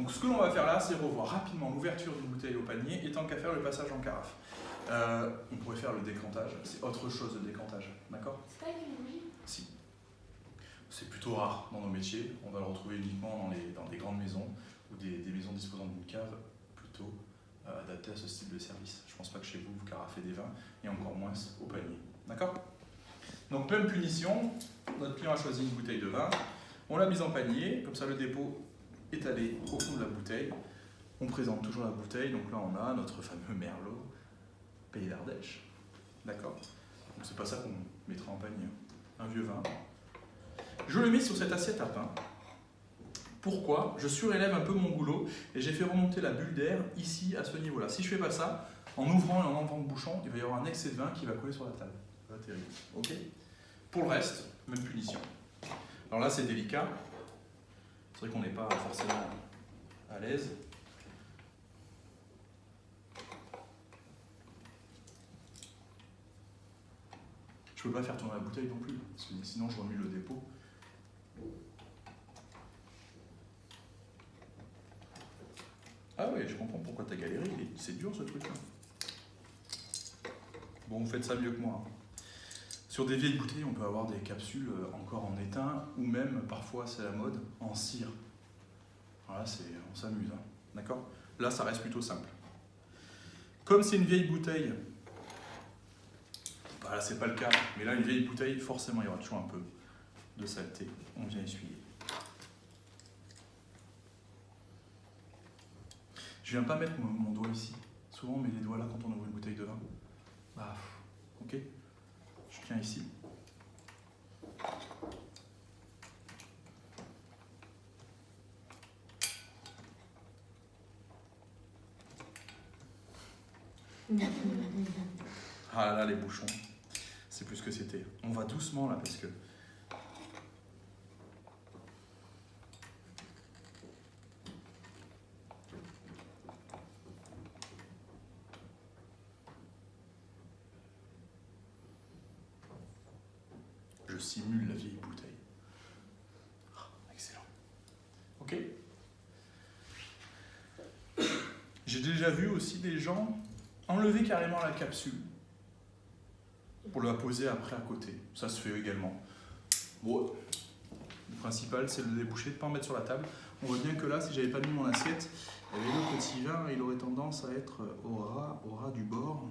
Donc ce que l'on va faire là, c'est revoir rapidement l'ouverture d'une bouteille au panier et tant qu'à faire le passage en carafe. On pourrait faire le décantage, c'est autre chose le décantage, d'accord? C'est pas avec une bougie? Si. C'est plutôt rare dans nos métiers, on va le retrouver uniquement dans des grandes maisons ou des maisons disposant d'une cave plutôt adaptée à ce style de service. Je ne pense pas que chez vous, vous carafez des vins et encore moins au panier, d'accord? Donc même punition, notre client a choisi une bouteille de vin, on l'a mise en panier, comme ça le dépôt est allé au fond de la bouteille. On présente toujours la bouteille, donc là on a notre fameux Merlot, Pays d'Ardèche, d'accord? Donc c'est pas ça qu'on mettra en panier, un vieux vin. Je le mets sur cette assiette à pain. Pourquoi? Je surélève un peu mon goulot et j'ai fait remonter la bulle d'air ici à ce niveau-là. Si je fais pas ça, en ouvrant et en enlevant le bouchon, il va y avoir un excès de vin qui va couler sur la table. Ça va terrible. Ok? Pour le reste, même punition. Alors là c'est délicat. C'est vrai qu'on n'est pas forcément à l'aise. Je peux pas faire tourner la bouteille non plus, parce que sinon je remue le dépôt. Ah oui, je comprends pourquoi tu as galéré, c'est dur ce truc-là. Bon, vous faites ça mieux que moi. Sur des vieilles bouteilles, on peut avoir des capsules encore en étain, ou même, parfois c'est la mode, en cire. Voilà, on s'amuse, hein. D'accord? Là, ça reste plutôt simple. Comme c'est une vieille bouteille, bah là c'est pas le cas, mais là une vieille bouteille, forcément il y aura toujours un peu de saleté. On vient essuyer. Je viens pas mettre mon doigt ici. Souvent on met les doigts là quand on ouvre une bouteille de vin. Bah, ok. Je tiens ici. Ah là là, les bouchons. C'est plus ce que c'était. On va doucement là parce que... Je simule la vieille bouteille. Oh, excellent. Ok. J'ai déjà vu aussi des gens enlever carrément la capsule pour la poser après à côté. Ça se fait également. Bon, le principal c'est de le déboucher, de ne pas en mettre sur la table. On voit bien que là, si j'avais pas mis mon assiette, le petit vin, il aurait tendance à être au ras du bord.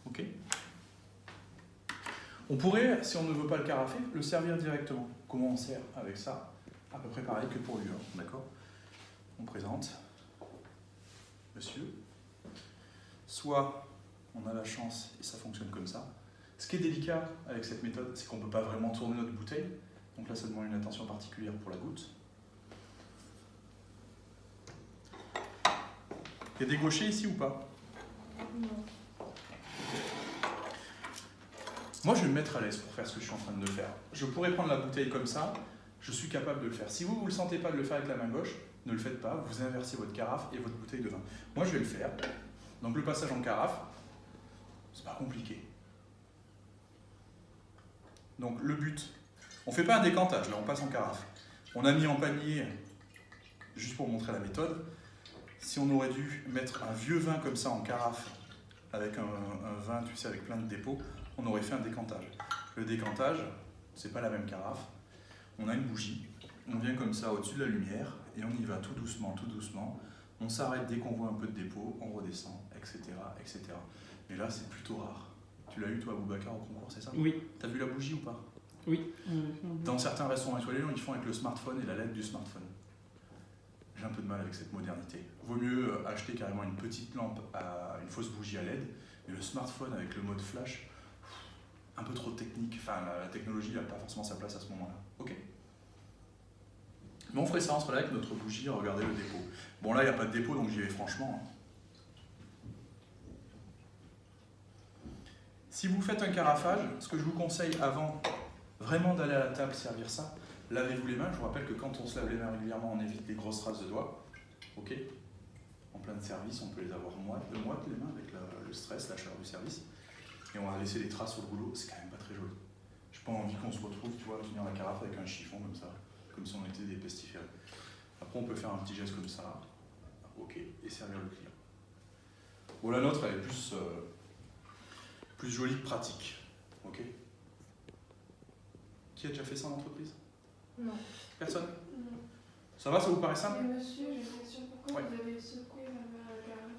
Ok. On pourrait, si on ne veut pas le carafer, le servir directement. Comment on sert avec ça? À peu près pareil que pour lui, d'accord? On présente. Monsieur. Soit on a la chance et ça fonctionne comme ça. Ce qui est délicat avec cette méthode, c'est qu'on ne peut pas vraiment tourner notre bouteille. Donc là, ça demande une attention particulière pour la goutte. Il y a des gauchers ici ou pas? Non. Moi, je vais me mettre à l'aise pour faire ce que je suis en train de faire. Je pourrais prendre la bouteille comme ça, je suis capable de le faire. Si vous ne le sentez pas de le faire avec la main gauche, ne le faites pas, vous inversez votre carafe et votre bouteille de vin. Moi, je vais le faire. Donc le passage en carafe, c'est pas compliqué. Donc le but, on ne fait pas un décantage, là on passe en carafe. On a mis en panier, juste pour montrer la méthode, si on aurait dû mettre un vieux vin comme ça en carafe, avec un vin, tu sais, avec plein de dépôts, on aurait fait un décantage. Le décantage, c'est pas la même carafe. On a une bougie, on vient comme ça au-dessus de la lumière, et on y va tout doucement, tout doucement. On s'arrête dès qu'on voit un peu de dépôt, on redescend, etc., etc. Mais là, c'est plutôt rare. Tu l'as eu, toi, Boubacar, au concours, c'est ça? Oui. T'as vu la bougie ou pas? Oui. Dans certains restaurants étoilés, ils font avec le smartphone et la LED du smartphone. J'ai un peu de mal avec cette modernité. Vaut mieux acheter carrément une petite lampe, une fausse bougie à LED, mais le smartphone avec le mode flash, un peu trop technique. Enfin, la technologie n'a pas forcément sa place à ce moment-là. Ok. Mais on ferait ça, on serait là avec notre bougie à regarder le dépôt. Bon, là, il n'y a pas de dépôt, donc j'y vais franchement. Si vous faites un carafage, ce que je vous conseille avant vraiment d'aller à la table servir ça, lavez-vous les mains. Je vous rappelle que quand on se lave les mains régulièrement, on évite les grosses traces de doigts. Ok. En plein de service, on peut les avoir moites les mains avec le stress, la chaleur du service. Et on va laisser des traces sur le goulot, c'est quand même pas très joli. J'ai pas envie qu'on se retrouve, tu vois, à tenir la carafe avec un chiffon comme ça, comme si on était des pestiférés. Après, on peut faire un petit geste comme ça, ok, et servir le client. Bon, la nôtre, elle est plus jolie que pratique, ok. Qui a déjà fait ça en entreprise? Non. Personne? Non. Ça va, ça vous paraît simple? Mais monsieur, j'ai une question. Pourquoi Ouais. vous avez secoué la carafe?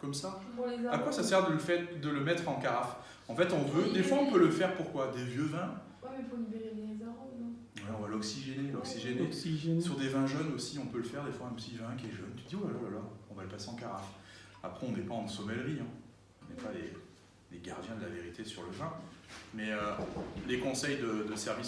Comme ça? Pour les À quoi ça sert de le mettre en carafe? En fait, on veut, Pour des fois on libérer. peut le faire pour quoi? Des vieux vins? Ouais, mais pour libérer les arômes, non? Ouais, on va l'oxygéner, Oxygène. Sur des vins jeunes aussi, on peut le faire, des fois un petit vin qui est jeune. Tu te dis, oh là là là, on va le passer en carafe. Après, on n'est pas en sommellerie, hein. On n'est pas les gardiens de la vérité sur le vin. Mais les conseils de service